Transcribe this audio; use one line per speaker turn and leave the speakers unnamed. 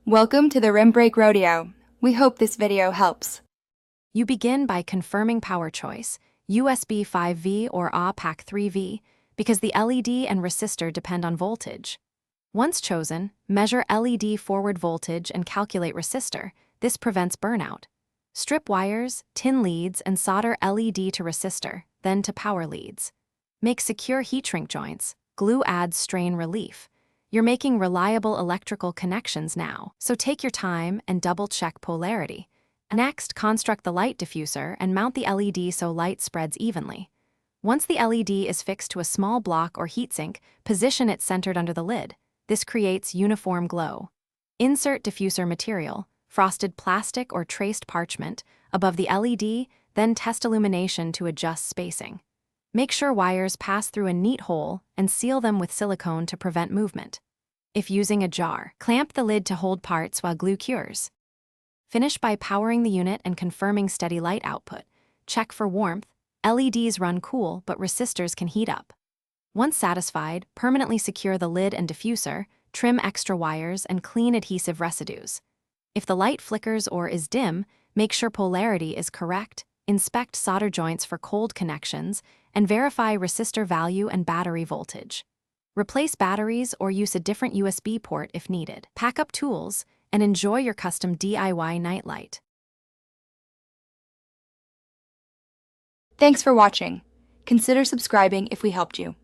Welcome to the Rim Break Rodeo. We hope this video helps.
You begin by confirming power choice, USB 5V or APAC 3V, because the LED and resistor depend on voltage. Once chosen, measure LED forward voltage and calculate resistor. This prevents burnout. Strip wires, tin leads, and solder LED to resistor, then to power leads. Make secure heat shrink joints. Glue adds strain relief. You're making reliable electrical connections now, so take your time and double-check polarity. Next, construct the light diffuser and mount the LED so light spreads evenly. Once the LED is fixed to a small block or heatsink, position it centered under the lid. This creates uniform glow. Insert diffuser material, frosted plastic or traced parchment, above the LED, then test illumination to adjust spacing. Make sure wires pass through a neat hole and seal them with silicone to prevent movement. If using a jar, clamp the lid to hold parts while glue cures. Finish by powering the unit and confirming steady light output. Check for warmth. LEDs run cool, but resistors can heat up. Once satisfied, permanently secure the lid and diffuser, trim extra wires, and clean adhesive residues. If the light flickers or is dim, make sure polarity is correct, inspect solder joints for cold connections, and verify resistor value and battery voltage. Replace batteries or use a different USB port if needed. Pack up tools and enjoy your custom DIY nightlight.
Thanks for watching. Consider subscribing if we helped you.